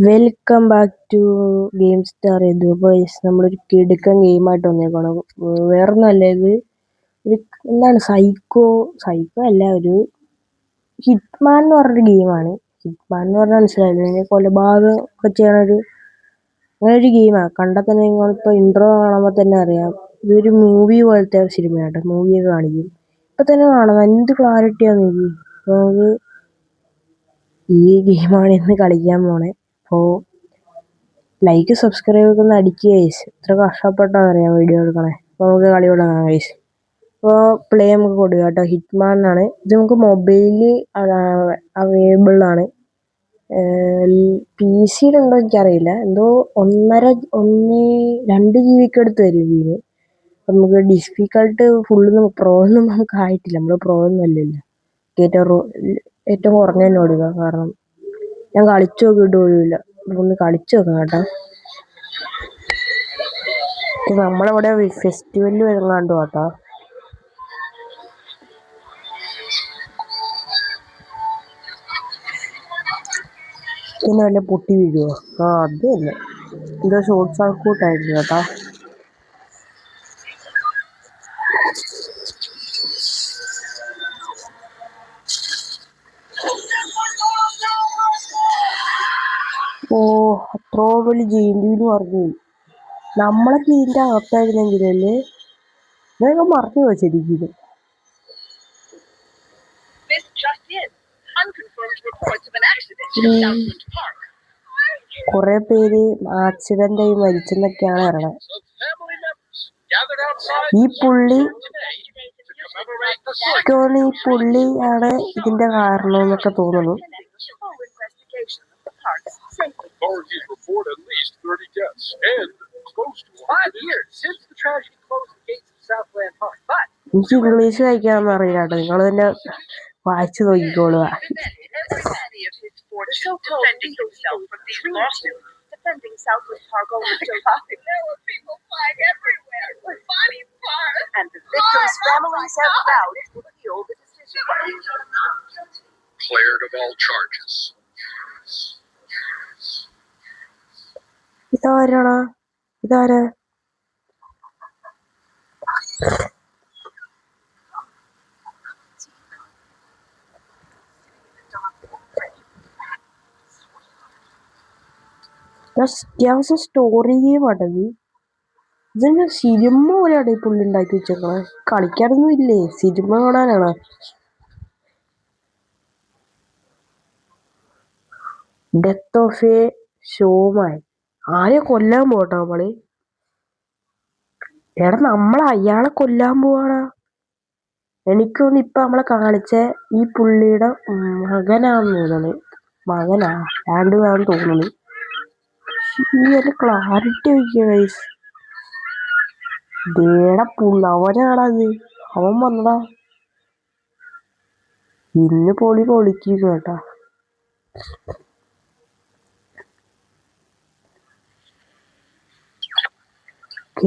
Welcome back to Game Star. ഇത് നമ്മളൊരു കിടുക്കൻ ഗെയിമായിട്ട് വന്നേക്കണം. വേറൊന്നുമല്ല, ഇത് ഒരു എന്താണ് സൈക്കോ അല്ല, ഒരു ഹിറ്റ്മാൻ എന്ന് പറഞ്ഞൊരു ഗെയിമാണ്. ഹിറ്റ്മാൻ എന്ന് പറഞ്ഞാൽ മനസ്സിലായില്ല, കൊലപാതകം ഒക്കെ ചെയ്യണ അങ്ങനെ ഒരു ഗെയിമാണ്. കണ്ടാൽ തന്നെ നിങ്ങളിപ്പോൾ ഇൻട്രോ കാണുമ്പോൾ തന്നെ അറിയാം, ഇതൊരു മൂവി പോലത്തെ സിനിമയാട്ടോ. മൂവിയൊക്കെ കാണിക്കും, ഇപ്പൊ തന്നെ കാണാം. എന്ത് ക്ലാരിറ്റിയാന്ന് നോക്കി. നമുക്ക് ഈ ഗെയിമാണ് ഇന്ന് കളിക്കാൻ പോണേ. അപ്പോൾ ലൈക്ക് സബ്സ്ക്രൈബ് ഒക്കെ ഒന്ന് അടിക്കുക ഗൈസ്. ഇത്ര കഷ്ടപ്പെട്ടാന്നറിയാം വീഡിയോ എടുക്കണേ. അപ്പോൾ നമുക്ക് കളി തുടങ്ങാം ഗൈസ്. അപ്പോൾ പ്ലേ നമുക്ക് കൊടുക്കുക കേട്ടോ. ഹിറ്റ്മാൻ ആണ് ഇത്. നമുക്ക് മൊബൈലിൽ അവൈലബിൾ ആണ്. പി സിയിലുണ്ടോ എനിക്കറിയില്ല. എന്തോ 2 GB അടുത്ത് വരും ഗെയിം. അപ്പം നമുക്ക് ഡിഫിക്കൾട്ട് പ്രോ ഒന്നും നമുക്ക് ആയിട്ടില്ല. നമ്മൾ പ്രോ ഒന്നും അല്ലല്ലോ. ഏറ്റവും കുറഞ്ഞ തന്നെ കൊടുക്കുക. കാരണം ഞാൻ കളിച്ചു നോക്കിയിട്ട് പോലുമില്ല. നമുക്കൊന്ന് കളിച്ചു നോക്കാം കേട്ടോ. നമ്മളിവിടെ ഫെസ്റ്റിവലിൽ വരുന്നാണ്ട് കേട്ടോ. പിന്നെ വല്ല പൊട്ടി വീഴുവോ? അത് തന്നെ. എന്തോ ഷോർട്ട് സർക്യൂട്ടായിരുന്നു കേട്ടോ. ഓ, അത്ര വലിയ ജയിലിന്ന് പറഞ്ഞു. നമ്മളൊക്കെ ഇതിൻ്റെ അകത്തായിരുന്നെങ്കിലല്ലേ ഇതൊക്കെ മറന്നു വെച്ചിരിക്കുന്നു. കുറെ പേര് ആക്സിഡന്റായി മരിച്ചെന്നൊക്കെയാണ് പറയണത്. ഈ പുള്ളിയാണ് ഇതിന്റെ കാരണം എന്നൊക്കെ തോന്നുന്നു. Authorities report at least 30 deaths and close to 5 years since the tragedy closed the gates of Southland Park. But എനിക്ക് ഇംഗ്ലീഷ് വായിക്കാനൊന്നും അറിയില്ല കേട്ടോ. നിങ്ങൾ തന്നെ വായിച്ചു നോക്കിക്കോളുക. Defending Southland Park over Joe Topic. There were people flying everywhere with body parts. And the victims' families have vowed to appeal the decision. Cleared of all charges. ഇതാരാ? Story ഗെയിമാട്ടത്. ഇതെന്നെ cinema പോലെയാണ് ഈ പുള്ളി ഉണ്ടാക്കി വെച്ചേക്കണേ. കളിക്കാനൊന്നും ഇല്ലേ, സിനിമ കാണാനാണ്. Death of A showman. ആരെ കൊല്ലാൻ പോട്ടോ നമ്മള്? എടാ, അയാളെ കൊല്ലാൻ പോവാണ്. എനിക്കൊന്ന് ഇപ്പൊ നമ്മളെ കാണിച്ച ഈ പുള്ളിയുടെ മകനാന്ന് തോന്നുന്നു. തോന്നുന്നു. ഈ ക്ലാരിറ്റി വയ്ക്കുക. അവനാണത്. അവൻ വന്നടാ. ഇന്ന് പൊളിക്കുക കേട്ടാ.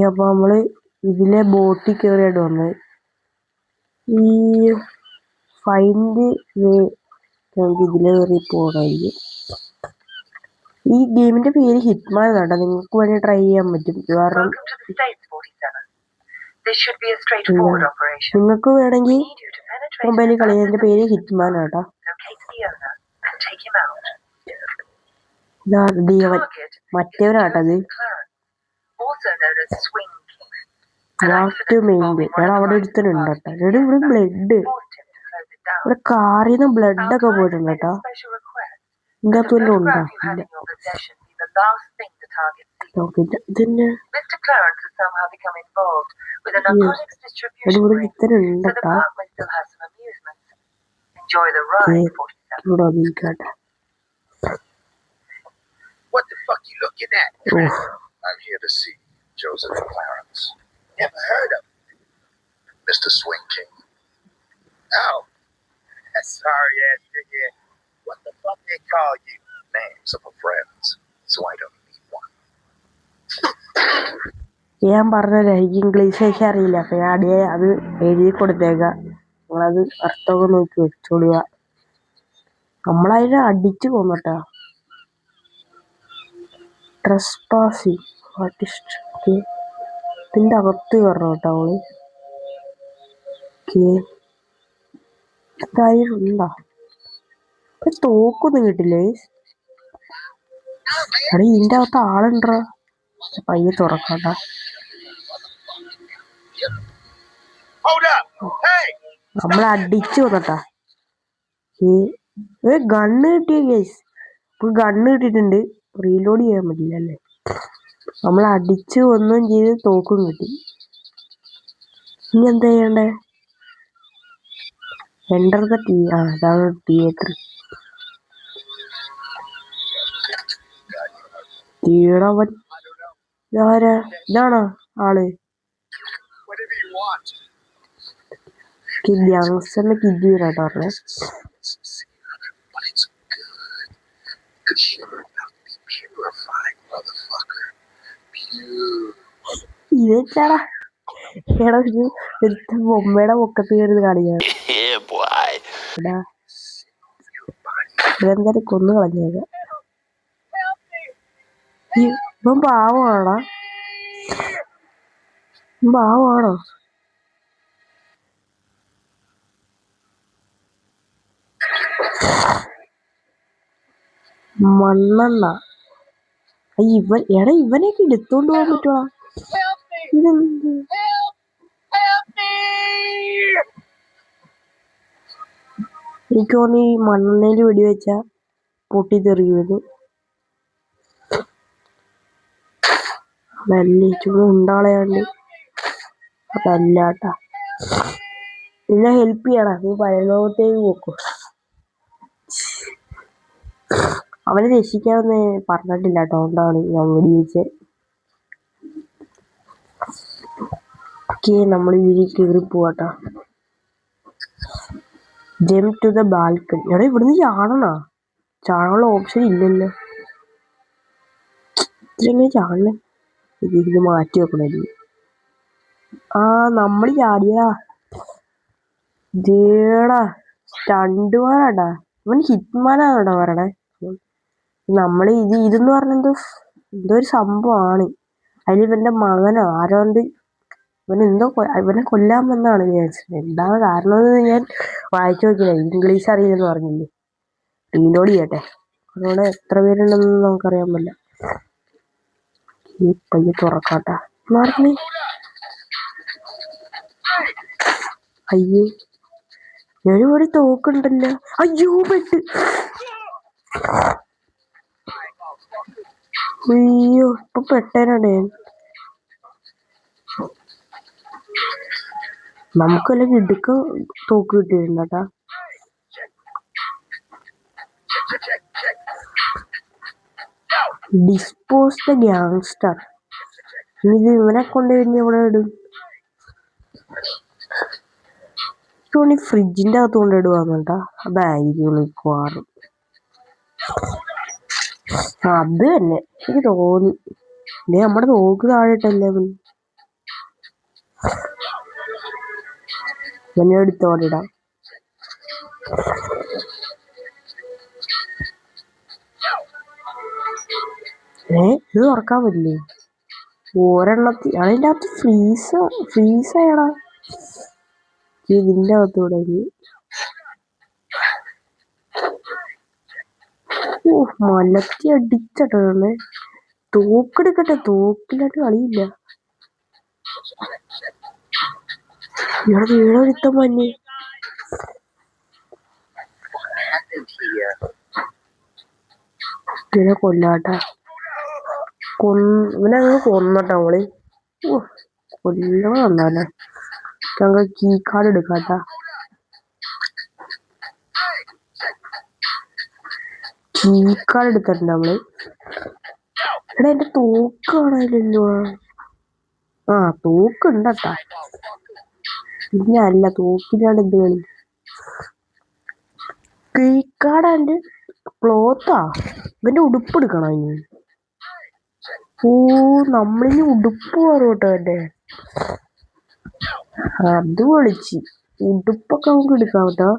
അപ്പൊ നമ്മള് ഇതിലെ ബോട്ടിൽ കയറിയായിട്ട് വന്നത്. ഈ ഫൈൻഡ് വേ നമുക്ക് ഇതിലെ കയറി പോകാനായിരിക്കും. ഈ ഗെയിമിന്റെ പേര് ഹിറ്റ്മാൻ കേട്ടോ. നിങ്ങൾക്ക് വേണ്ടി ട്രൈ ചെയ്യാൻ പറ്റും. കാരണം നിങ്ങൾക്ക് വേണമെങ്കിൽ മൊബൈലിൽ കളിക്കുന്നതിന്റെ പേര് ഹിറ്റ്മാൻ കേട്ടോ. ദേവൻ മറ്റവനാട്ടത്. ഞാൻ അവിടെ എടുത്തിട്ടുണ്ട് കേട്ടോ. ഇവിടെ ബ്ലഡ്, ഇവിടെ കാറിന്ന് ബ്ലഡ് ഒക്കെ പോയിട്ടുണ്ട് കേട്ടോ. ഇതിന്റെ അകത്ത് വല്ലതും ഉണ്ടോ? ഇതിന്റെ ഇവിടെ ഇത്തരം ഉണ്ട് കേട്ടോ. ഇവിടെ വന്നിരിക്കട്ടെ. What the fuck you looking at? I'm here to see Joseph Clarence. Never heard of him. Mr. Swing King. Oh, that sorry ass nigga. What the fuck they call you? Names of my friends, so I don't need one. ഞാൻ പറഞ്ഞല്ലേ, എനിക്ക് English ഒക്കെ അറിയില്ല. അപ്പൊ ഞാൻ അത് എഴുതി കൊടുത്തേക്കാം. നിങ്ങളത് അർത്ഥമൊക്കെ നോക്കി വെച്ചോളുക. നമ്മളതിനെ അടിച്ചു പോന്നട്ടാ. ട്രസ്പാസിങ് ആർട്ടിസ്റ്റ്. ഓക്കെ, ഇതിൻ്റെ അകത്ത് കയറണം കേട്ടോ അവള്. ഓക്കെ, കാര്യം ഉണ്ടോ? തോക്കൊന്നും കിട്ടില്ലേ? എടാ ഇതിൻ്റെ അകത്ത് ആളുണ്ടോ? പയ്യെ തുറക്കണ്ട. Hold up! Hey! നമ്മൾ അടിച്ചു വന്നട്ടാ. ഗണ്ണ് കിട്ടിയ കേസ്. ഇപ്പൊ ഗണ്ണ് കിട്ടിയിട്ടുണ്ട്. റീലോഡ് ചെയ്യാൻ പറ്റില്ല അല്ലേ? നമ്മൾ അടിച്ചു ഒന്നും ചെയ്ത് തോക്കും കിട്ടി. ഇനി എന്താ ചെയ്യണ്ടേ? എൻ്റർ ദ അതാണ് തിയേറ്റർ. തീടവൻ ഇതാരാ? ഇതാണോ ആള്? Whatever you want. ഗ്യാങ്സ്റ്ററിന്റെ കിഡി വരാട്ടോ പറഞ്ഞേ. But it's good. Good shit. Purified, motherfucker. Pure. ഇതെച്ചാടാ എടാ ഒരു ബൊമ്മയുടെ പൊക്കത്ത് കയറി കാണിക്കാണ്. ഇതെന്തായാലും കൊന്നു കളഞ്ഞേക്ക. ഇപ്പം പാവമാണോ? പാവമാണോ? മണ്ണെണ്ണ. ഇവനെയൊക്കെ എടുത്തോണ്ട് പോകാൻ പറ്റുവാ? ഇതെന്ത്? എനിക്ക് തോന്നി ഈ മണ്ണെണ്ണയിൽ വെടിവെച്ച പൊട്ടിത്തെറിയുന്നത്. അതല്ലേ ചുമ്മാ ഉണ്ടാളയാണ്ട്. അതല്ലാട്ടാ. നിന്നെ ഹെൽപ്പ് ചെയ്യണം. നീ പരലോകത്തേക്ക് പോക്കോ. അവനെ രക്ഷിക്കാമെന്ന് പറഞ്ഞിട്ടില്ല കേട്ടോ, അതുകൊണ്ടാണ് ഞാൻ വെടിവെച്ചത്. ഓക്കെ, നമ്മൾ ഇതിൽ കയറി പോവാട്ടോ. Jump to the balcony. എടാ ഇവിടുന്ന് ചാടാനുള്ള ഓപ്ഷൻ ഇല്ലല്ലോ. ഇതെങ്ങനെ ചാടണേ? ഇത് മാറ്റി വെക്കണേ. നമ്മൾ ചാടിയാ ദേടാ സ്റ്റണ്ടുമാനാടാ. ഇവൻ ഹിറ്റ്മാനാണോടാ പറയണേ. നമ്മൾ ഇതെന്ന് പറഞ്ഞ എന്തോ ഒരു സംഭവമാണ്. അതിൽ ഇവന്റെ മകനോ ആരോണ്ട് ഇവനെ കൊല്ലാൻ വന്നാണ് വിചാരിച്ചത്. എന്താണ് കാരണമെന്ന് ഞാൻ വായിച്ചു നോക്കിയില്ല. ഇംഗ്ലീഷ് അറിയില്ലെന്ന് പറഞ്ഞില്ലേ. റീലോഡ് ചെയ്യട്ടെ. അതുകൊണ്ട് എത്ര പേരുണ്ടെന്ന് നമുക്കറിയാൻ പറ്റില്ല. ഈ പയ്യെ തുറക്കാട്ടാ. മാറി. അയ്യോ, ഒരു തോക്കുണ്ടല്ലോ. അയ്യോ പെട്ട്. അയ്യോ ഇപ്പൊ പെട്ടേനാണ്. നമുക്കല്ലെങ്കിൽ ഇടുക്ക തോക്ക് കിട്ടിയിട്ടുണ്ടാ. Dispose the gangster. ഇത് ഇവനെ കൊണ്ട് കഴിഞ്ഞ് ഇവിടെ ഇടും. ഫ്രിഡ്ജിന്റെ അകത്ത് കൊണ്ടിടുവാന്നുണ്ടാ. അതായിരിക്കും മിക്കവാറും. അത് തന്നെ എനിക്ക് തോന്നി. നമ്മുടെ തോക്ക് താഴെട്ടല്ലേ ഇവനെ എടുത്തോടിടാം. ഇത് തുറക്കാൻ പറ്റില്ലേ? അതിൻ്റെ അകത്ത് ഫ്രീസായടാ. ഇതിൻ്റെ അകത്തൂടെ മലത്തി അടിച്ചട്ടേ. തോക്കെടുക്കട്ടെ, തോക്കിലായിട്ട് കളിയില്ല. ഇവിടെ വീടൊരുത്തം മഞ്ഞ്. ഇതിനെ കൊല്ലാട്ടാ. ഇവനങ്ങ് കൊന്നട്ടാ നമ്മള്. കൊല്ലണ വന്നാലേ. ഞങ്ങൾ കീ കാർഡ് എടുക്കാട്ടാ. കീ കാർഡ് എടുത്തിട്ടുണ്ട് നമ്മള്. എടാ എന്റെ തോക്ക് കാണാനില്ലല്ലോ. തോക്കുണ്ടട്ടാ. പിന്നെ അല്ല, തോക്കിലാണ് എന്ത് കളി. കീ കാർഡ് ക്ലോത്താ. ഇവന്റെ ഉടുപ്പ് എടുക്കണം. ഇനി നമ്മളിനി ഉടുപ്പ് മാറും കേട്ടോ എന്റെ. അത് വിളിച്ച് ഉടുപ്പൊക്കെ നമുക്ക് എടുക്കാം കേട്ടോ.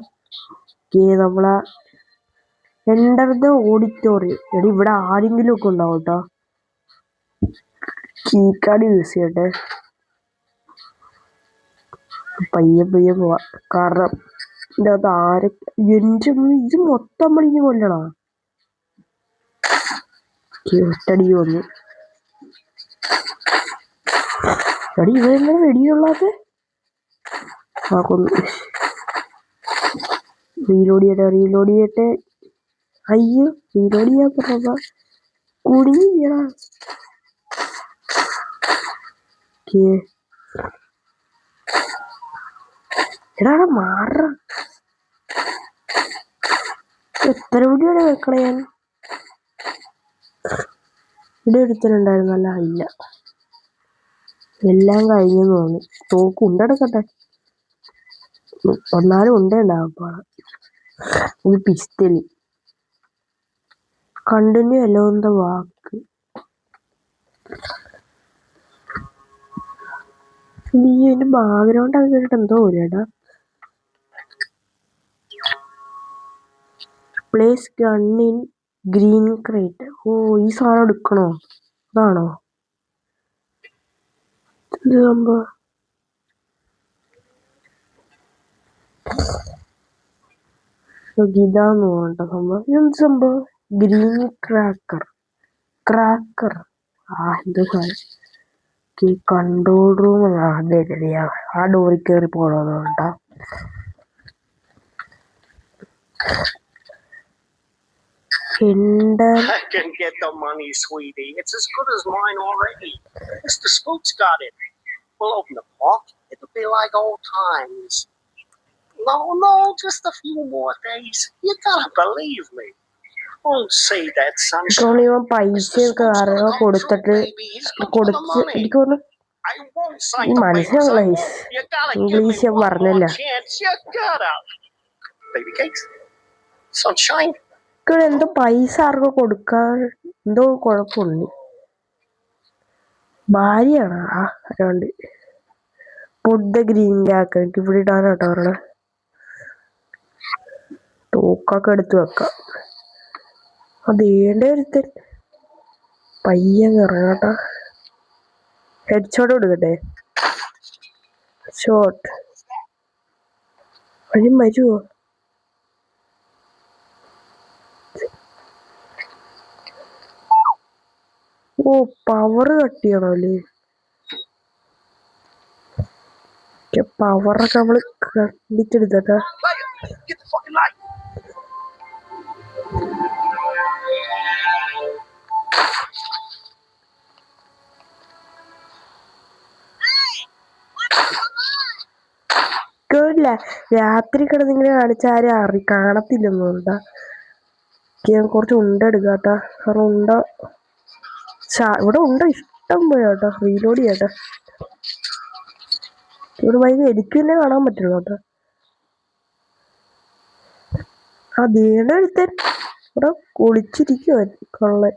നമ്മളെ എൻ്റർ ദ ഓഡിറ്റോറിയം. എടി ഇവിടെ ആരെങ്കിലും ഒക്കെ ഉണ്ടാവും കേട്ടോ. കീക്കാർഡ് യൂസ് ചെയ്യട്ടെ. പയ്യെ പോവാ. കാരണം ഇതിനകത്ത് ഇത് മൊത്തം പണിക്ക് കൊല്ലണോ? ഒറ്റടി വന്നു. എടി ഇവരെങ്ങനെ വെടിയുള്ളത്? ആ കൊന്നു. റീലോഡ് ചെയ്യട്ടെ. അയ്യോ റീലോഡ് ചെയ്യാൻ പറഞ്ഞ കുടുങ്ങിയടാ. എടാ മാറ. എത്ര വെടിയാണ് വെക്കണേ ഞാൻ? ഇവിടെ എടുത്തിട്ടുണ്ടായിരുന്നല്ല. ഇല്ല, എല്ലാം കഴിഞ്ഞു തോന്നി. തോക്ക് ഉണ്ടെടുക്കട്ടെ. ഒന്നാലും ഉണ്ടാകും. ഒരു പിസ്റ്റല് കണ്ടിന്യൂ അല്ലോ എന്താ വാക്ക്. നീ എന്റെ ബാക്ക്ഗ്രൗണ്ട് അത് കേട്ടിട്ട് എന്തോ പോലെടാ. Place gun in green crate. ഓ ഈ സാധനം എടുക്കണോ? അതാണോ ഇത് സംഭവം? ഇതാന്ന് തോന്നട്ടോ സംഭവം. എന്ത് സംഭവം? Green cracker. എന്തോ കൺട്രോൾ റൂം. ആ ഡോറിൽ കയറി പോകണോട്ടോ. I can get the money, sweetie. It's as good as mine already. Mr. Spook's got it. We'll open the pot. It'll be like old times. No, just a few more days. You gotta believe me. Don't say that, sunshine. ഇവൻ പൈസയൊക്കെ ആരോ കൊടുത്തിട്ട് എനിക്ക് തോന്നുന്നു I won't sign ഈ the papers. മനസ്സിലാവില്ല. You gotta give me English one more പറഞ്ഞില്ല. chance. You gotta. Baby cakes. Sunshine. എന്തോ പൈസ ആർക്കോ കൊടുക്കാൻ എന്തോ കുഴപ്പമുണ്ട്. ഭാര്യയാണ് അല്ലാണ്ട് പൊട്ട ഗ്രീൻ ക്രാക്കർ. എനിക്ക് ഇവിടെ ഇടാനാട്ടോ അവരുടെ തോക്കൊക്കെ എടുത്ത് വെക്കാം. അതേണ്ട ഒരുത്തൻ പയ്യങ്ങ് ഇറങ്ങാട്ടോ. ഹെഡ് ഷോട്ട് കൊടുക്കട്ടെ. ഷോട്ട് വരുമോ? ഓ പവർ കട്ട് ചെയ്യണോ അല്ലേ? പവറൊക്കെ നമ്മള് കണ്ടിച്ചെടുത്തട്ടാ. Get the fucking light. കേട്ടില്ല. രാത്രി കിടന്നിങ്ങനെ കാണിച്ച ആരും കാണത്തില്ലെന്ന് തോന്നുന്നുണ്ടാ. ഞാൻ കുറച്ച് ഉണ്ട എടുക്കാട്ടാ. കാരണം ഇവിടെ ഉണ്ട ഇഷ്ടം പോയാട്ടോ. റീലോഡ് ചെയ്യാട്ടെ. ഇവിടെ വൈകി എനിക്ക് തന്നെ കാണാൻ പറ്റുള്ളൂ കേട്ടോ. അതേണ്ട ഒരുത്തൻ ഇവിടെ കുളിച്ചിരിക്കുവ കൊള്ളൻ.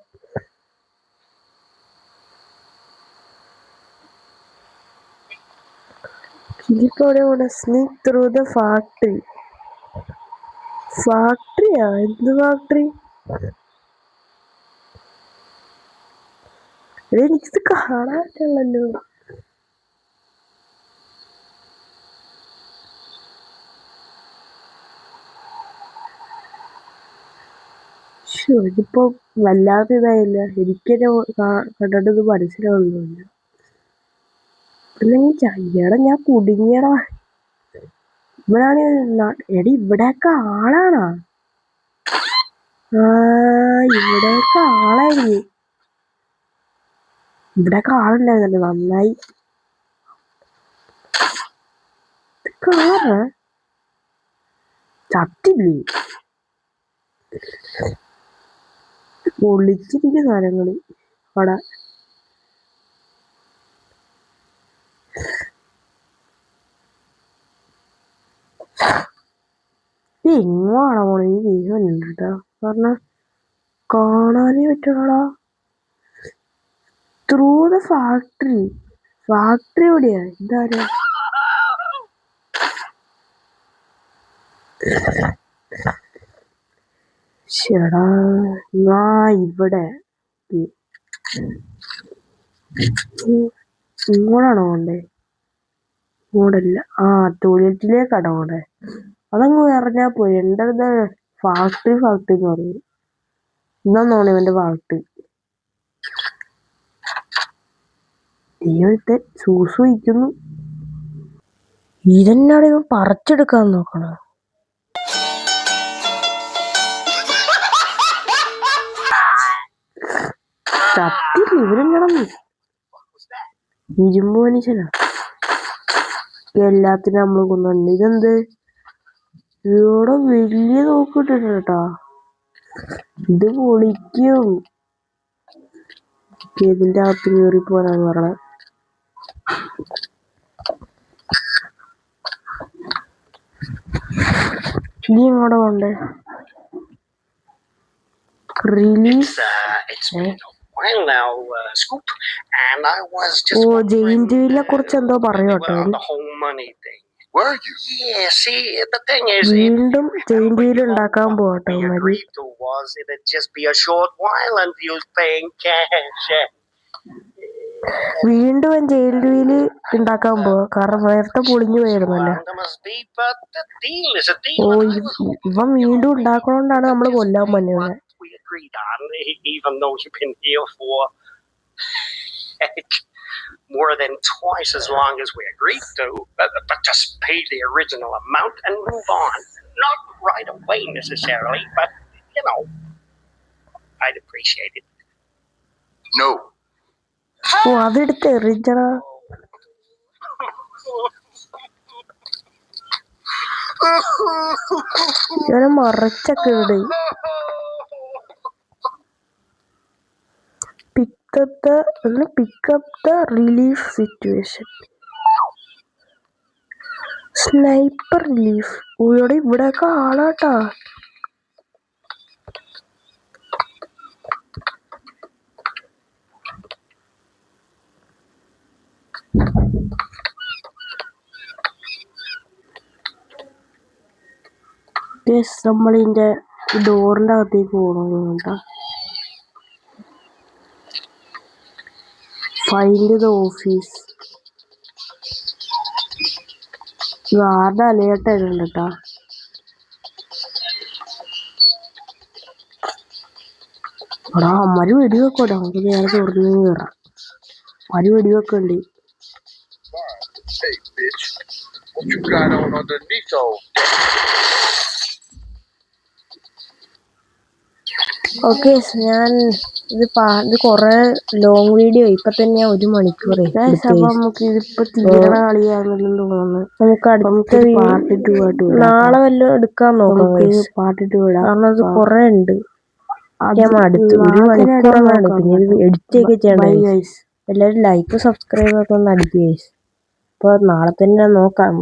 ഇതിപ്പോ സ്നീക്ക് ത്രൂ ദ ഫാക്ടറി. ഫാക്ടറിയാ? എന്ത് ഫാക്ടറി? എനിക്കിത് കാണാനല്ലോ. ഇതിപ്പോ വല്ലാത്ത ഇതായില്ല. എനിക്കെന്നെ കണ്ടിട്ട് മനസ്സിലാവുന്നില്ല. അല്ലെങ്കിൽ ചയ്യടാ ഞാൻ കുടുങ്ങിയടാ. ഇവിടാണ് എടി ഇവിടെയൊക്കെ ആളാണോ? ഇവിടെയൊക്കെ ആളായി. ഇവിടെയൊക്കെ ആളുണ്ടായിരുന്നല്ലോ. നന്നായി. ആരാ ചത്തില്ലേ? ഒളിച്ചിരിക്കുന്ന സാധനങ്ങള് അവിടെ. എങ്ങാണോ പോണേ? ഈ ദൈവമുണ്ട് കേട്ടോ. കാരണം കാണാനേ പറ്റണടാ. Through the factory. ഫാക്ടറി എവിടെയാ? ഇതാരാ? ചേടാ ഇവിടെ ഇങ്ങോട്ടാണോ പോണ്ടേ? ഇങ്ങോട്ടല്ല. ടോയ്ലറ്റിലേക്കാണോ പോണ്ടേ? അതങ്ങ് പറഞ്ഞാ പോയി. എൻ്റെ ഫാൾട്ട് എന്ന് പറയും. ഇന്നാണ് ഇവന്റെ ഫാൾട്ട്. ദൈവത്തെ സൂസു വയ്ക്കുന്നു. ഇതെന്നാണ് ഇവൻ പറിച്ചെടുക്കാൻ നോക്കണ? സത്യത്തിൽ ഇവരെന്നാണെന്ന് ഇരുമ്പ് മനുഷ്യനാ. എല്ലാത്തിനും നമ്മള് കൊണ്ടുണ്ട്. ഇതെന്ത് ഇവിടെ വലിയ നോക്കിട്ടിട്ട് കേട്ടാ. ഇത് പൊളിക്കും. ഇതിന്റെ അകത്ത് കയറി പോരാന്ന് പറഞ്ഞ. ഇനി എങ്ങോട്ട് പോണ്ടേ? റിലീസ്. ജെയിന്റ് വീലിനെ കുറിച്ച് എന്തോ പറയോട്ടെ. വീണ്ടും ജെയിന്റ് വീൽ ഉണ്ടാക്കാൻ പോകട്ടെ. വീണ്ടും ജെയിന്റ് വീല് ഉണ്ടാക്കാൻ പോവാ. കാരണം നേരത്തെ പൊളിഞ്ഞു പോയിരുന്നല്ലോ. ഇവൻ വീണ്ടും ഉണ്ടാക്കണോണ്ടാണ് നമ്മള് കൊല്ലാൻ പറ്റുന്നത്. More than twice as long as we agreed to, but just pay the original amount and move on. Not right away necessarily, but I'd appreciate it. No. അതെടുത്ത് എറിഞ്ഞടാ. ഇവനെ മറച്ചൊക്കെ ഇട്. Pick up the relief situation. Sniper relief. ഇവിടെയൊക്കെ ആളാട്ടാ. നമ്മളിന്റെ ഡോറിന്റെ അകത്തേക്ക് പോകണ. Find the office. ആരുടെ അലേർട്ടായിരുന്നു കേട്ടാ. എടാ അമ്മര് വെടിവെക്കോട്ടെ. നമുക്ക് നേരെ തുറന്നു കയറാം. അമ്മര് വെടിവെക്കണ്ട്. ഓക്കെ, ഞാൻ ഇത് കൊറേ ലോങ് വീഡിയോ. ഇപ്പൊ തന്നെ 1 മണിക്കൂർ. നമുക്ക് ഇതിപ്പോ തീരണ കളിയാണെന്ന് തോന്നുന്നു. നമുക്ക് അടുത്ത പാർട്ട് 2 ആയിട്ട് നാളെ വല്ലതും എടുക്കാൻ നോക്കാം. പാർട്ട് 2 കാരണം അത് കൊറേ ഉണ്ട്. അടുത്ത് 1 മണിക്കൂറാണ്. പിന്നെ ഇത് എഡിറ്റ് ഒക്കെ ചെയ്യണം. എല്ലാവരും ലൈക്ക് സബ്സ്ക്രൈബ് ഒക്കെ ഒന്ന് അടിക്കുക. അപ്പൊ നാളെ തന്നെ നോക്കാം.